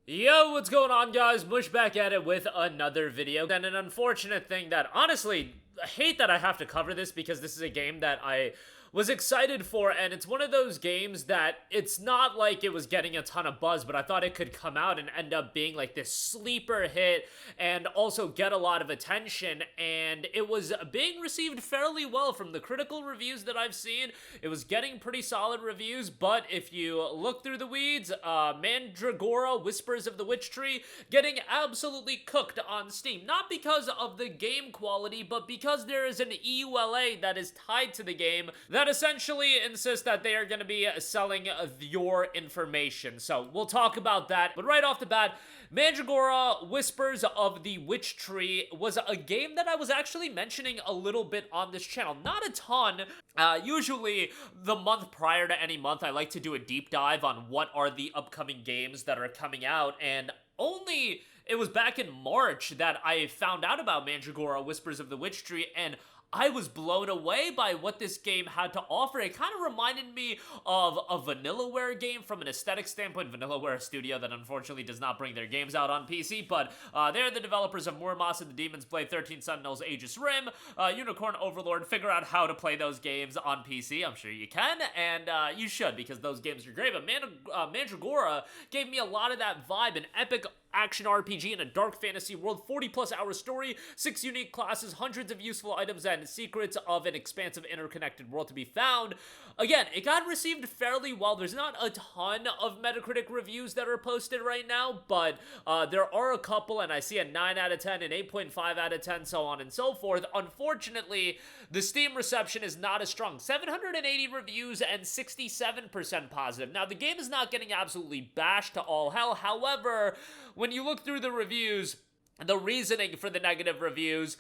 Yo, what's going on, guys? Mush back at it with another video. And an unfortunate thing that, honestly, I hate that I have to cover this because this is a game that I was excited for, and it's one of those games that it's not like it was getting a ton of buzz, but I thought it could come out and end up being like this sleeper hit and also get a lot of attention, and it was being received fairly well from the critical reviews that I've seen. It was getting pretty solid reviews, but if you look through the weeds, Mandreora, Whispers of the Witch Tree, getting absolutely cooked on Steam. Not because of the game quality, but because there is an EULA that is tied to the game that essentially insists that they are going to be selling your information. So we'll talk about that. But right off the bat, Mandreora Whispers of the Witch Tree was a game that I was actually mentioning a little bit on this channel. Not a ton. Usually the month prior to any month, I like to do a deep dive on what are the upcoming games that are coming out, and only it was back in March that I found out about Mandreora Whispers of the Witch Tree, and I was blown away by what this game had to offer. It kind of reminded me of a Vanillaware game from an aesthetic standpoint. Vanillaware, a studio that unfortunately does not bring their games out on PC, but they're the developers of Moormoss and the Demon's Blade, 13 Sentinels, Aegis Rim, Unicorn Overlord. Figure out how to play those games on PC. I'm sure you can, and you should, because those games are great. But Mandreora gave me a lot of that vibe, an epic action RPG in a dark fantasy world, 40+ hour story, 6 unique classes, hundreds of useful items, and secrets of an expansive interconnected world to be found. Again, it got received fairly well. There's not a ton of Metacritic reviews that are posted right now, but there are a couple, and I see a 9 out of 10, an 8.5 out of 10, so on and so forth. Unfortunately, the Steam reception is not as strong. 780 reviews and 67% positive. Now, the game is not getting absolutely bashed to all hell. However, when you look through the reviews, the reasoning for the negative reviews,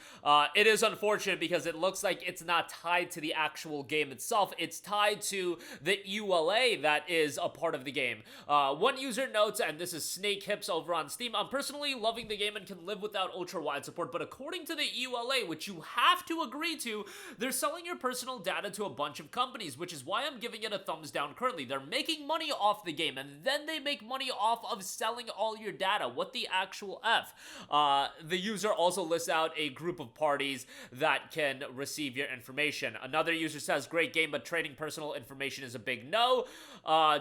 it is unfortunate because it looks like it's not tied to the actual game itself. It's tied to the ULA that is a part of the game. One user notes, and this is Snake Hips over on Steam, I'm personally loving the game and can live without ultra-wide support, but according to the ULA, which you have to agree to, they're selling your personal data to a bunch of companies, which is why I'm giving it a thumbs down currently. They're making money off the game, and then they make money off of selling all your data. What the actual F? The user also lists out a group of parties that can receive your information. Another user says, great game, but trading personal information is a big no.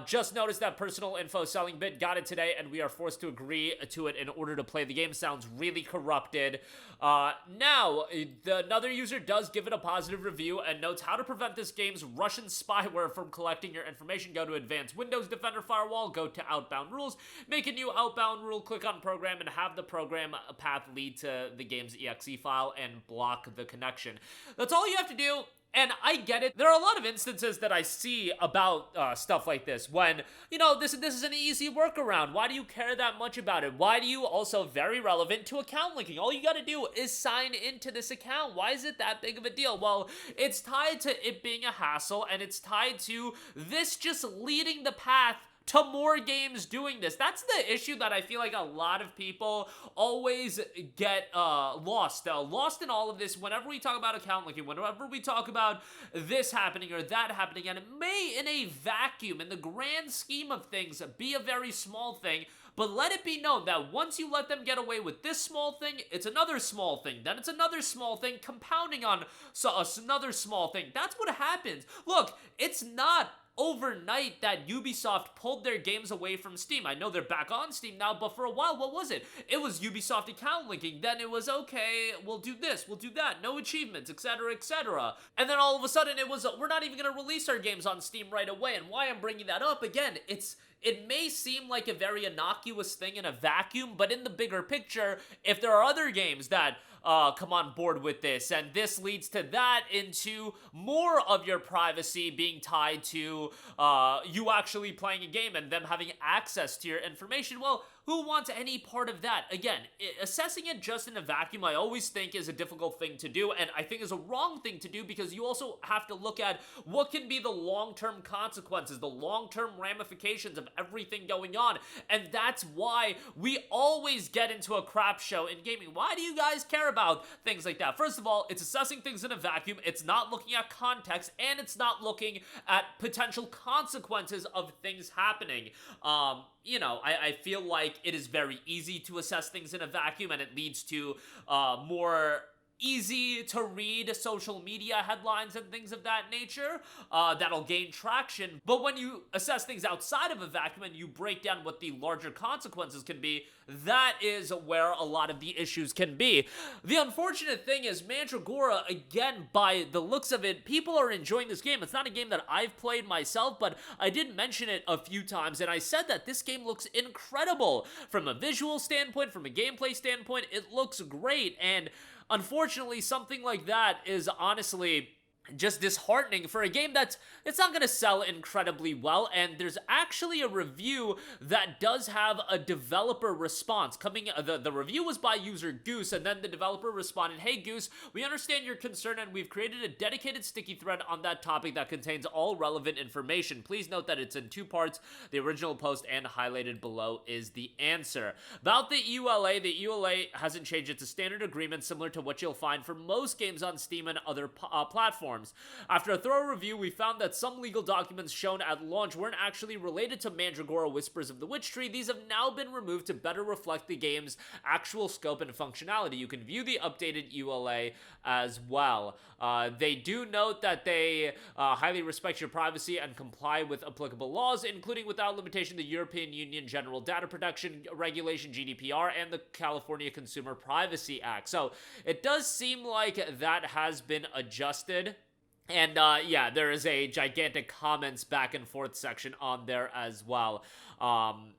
Just noticed that personal info selling bit got it today, and we are forced to agree to it in order to play the game. Sounds really corrupted. Now, another user does give it a positive review and notes how to prevent this game's Russian spyware from collecting your information. Go to Advanced Windows Defender Firewall, go to Outbound Rules, make a new Outbound Rule, click on Program, and have the program path lead to the game's exe file and block the connection. That's all you have to do. And I get it. There are a lot of instances that I see about stuff like this when, you know, this is an easy workaround. Why do you care that much about it? Why do you also, very relevant to account linking, all you gotta do is sign into this account. Why is it that big of a deal? Well, it's tied to it being a hassle, and it's tied to this just leading the path to more games doing this. That's the issue that I feel like a lot of people always get lost in all of this whenever we talk about account linking, whenever we talk about this happening or that happening, and it may, in a vacuum, in the grand scheme of things, be a very small thing, but let it be known that once you let them get away with this small thing, it's another small thing, then it's another small thing, compounding on another small thing. That's what happens. Look, it's not overnight that Ubisoft pulled their games away from Steam. I know they're back on Steam now, but for a while, what was it? It was Ubisoft account linking. Then it was, okay, we'll do this, we'll do that, no achievements, etc., etc. And then all of a sudden, it was, we're not even going to release our games on Steam right away. And why I'm bringing that up, again, it may seem like a very innocuous thing in a vacuum, but in the bigger picture, if there are other games that come on board with this, and this leads to that, into more of your privacy being tied to you actually playing a game and them having access to your information, well, who wants any part of that? Again, assessing it just in a vacuum, I always think is a difficult thing to do, and I think is a wrong thing to do, because you also have to look at what can be the long-term consequences, the long-term ramifications of everything going on. And that's why we always get into a crap show in gaming. Why do you guys care about things like that? First of all, it's assessing things in a vacuum, it's not looking at context, and it's not looking at potential consequences of things happening. You know, I feel like it is very easy to assess things in a vacuum, and it leads to more easy to read social media headlines and things of that nature that'll gain traction. But when you assess things outside of a vacuum and you break down what the larger consequences can be, that is where a lot of the issues can be. The unfortunate thing is Mandreora, again, by the looks of it, people are enjoying this game. It's not a game that I've played myself, but I did mention it a few times, and I said that this game looks incredible. From a visual standpoint, from a gameplay standpoint, it looks great, and unfortunately, something like that is honestly just disheartening for a game that's it's not going to sell incredibly well. And there's actually a review that does have a developer response coming. The review was by user Goose, and then the developer responded, "Hey Goose, we understand your concern and we've created a dedicated sticky thread on that topic that contains all relevant information. Please note that it's in 2 parts. The original post and highlighted below is the answer." About the EULA hasn't changed. It's a standard agreement similar to what you'll find for most games on Steam and other platforms. After a thorough review, we found that some legal documents shown at launch weren't actually related to Mandreora Whispers of the Witch Tree. These have now been removed to better reflect the game's actual scope and functionality. You can view the updated ULA as well. They do note that they highly respect your privacy and comply with applicable laws, including without limitation the European Union General Data Protection Regulation, GDPR, and the California Consumer Privacy Act. So it does seem like that has been adjusted. And yeah, there is a gigantic comments back and forth section on there as well.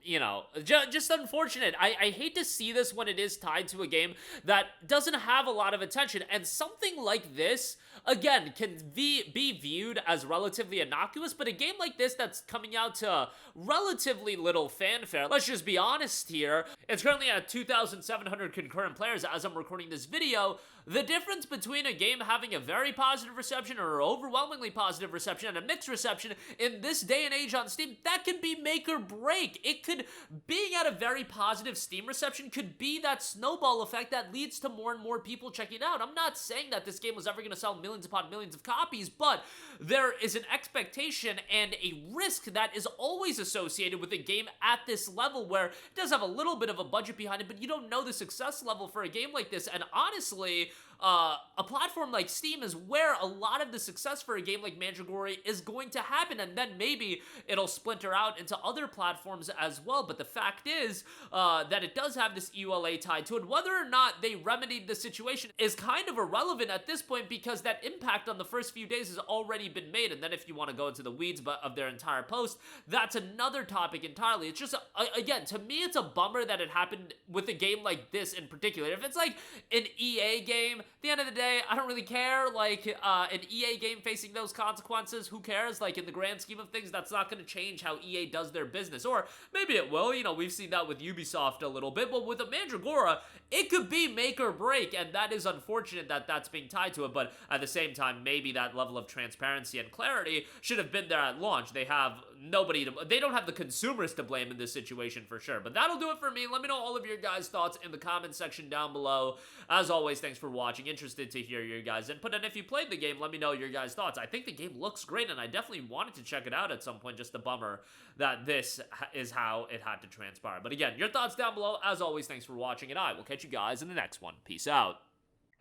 You know, just unfortunate. I hate to see this when it is tied to a game that doesn't have a lot of attention. And something like this, again, can be viewed as relatively innocuous, but a game like this that's coming out to relatively little fanfare, let's just be honest here, it's currently at 2,700 concurrent players as I'm recording this video. The difference between a game having a very positive reception or overwhelmingly positive reception and a mixed reception in this day and age on Steam, that can be make or break. It could, being at a very positive Steam reception could be that snowball effect that leads to more and more people checking it out. I'm not saying that this game was ever going to sell millions upon millions of copies, but there is an expectation and a risk that is always associated with a game at this level, where it does have a little bit of a budget behind it, but you don't know the success level for a game like this. And honestly, a platform like Steam is where a lot of the success for a game like Mandreora is going to happen, and then maybe it'll splinter out into other platforms as well. But the fact is that it does have this EULA tied to it. Whether or not they remedied the situation is kind of irrelevant at this point, because that impact on the first few days has already been made. And then if you want to go into the weeds of their entire post, that's another topic entirely. It's just, again, to me, it's a bummer that it happened with a game like this in particular. If it's like an EA game, at the end of the day, I don't really care. Like, an EA game facing those consequences, who cares? Like, in the grand scheme of things, that's not going to change how EA does their business. Or maybe it will. You know, we've seen that with Ubisoft a little bit. But with a Mandreora, it could be make or break. And that is unfortunate that that's being tied to it. But at the same time, maybe that level of transparency and clarity should have been there at launch. They have nobody to... They don't have the consumers to blame in this situation for sure. But that'll do it for me. Let me know all of your guys' thoughts in the comment section down below. As always, thanks for watching. Interested to hear your guys' input, and if you played the game, let me know your guys' thoughts. I think the game looks great, and I definitely wanted to check it out at some point. Just a bummer that this is how it had to transpire. But again, your thoughts down below. As always, thanks for watching, and I will catch you guys in the next one. Peace out.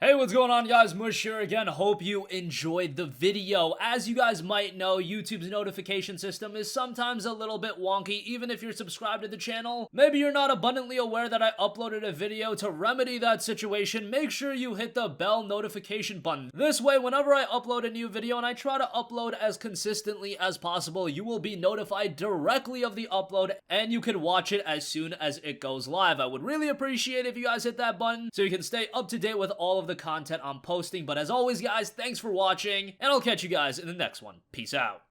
Hey, what's going on, guys? Mush here again. Hope you enjoyed the video. As you guys might know, YouTube's notification system is sometimes a little bit wonky, even if you're subscribed to the channel. Maybe you're not abundantly aware that I uploaded a video. To remedy that situation, make sure you hit the bell notification button. This way, whenever I upload a new video, and I try to upload as consistently as possible, you will be notified directly of the upload, and you can watch it as soon as it goes live. I would really appreciate if you guys hit that button so you can stay up to date with all of the content I'm posting. But as always, guys, thanks for watching, and I'll catch you guys in the next one. Peace out.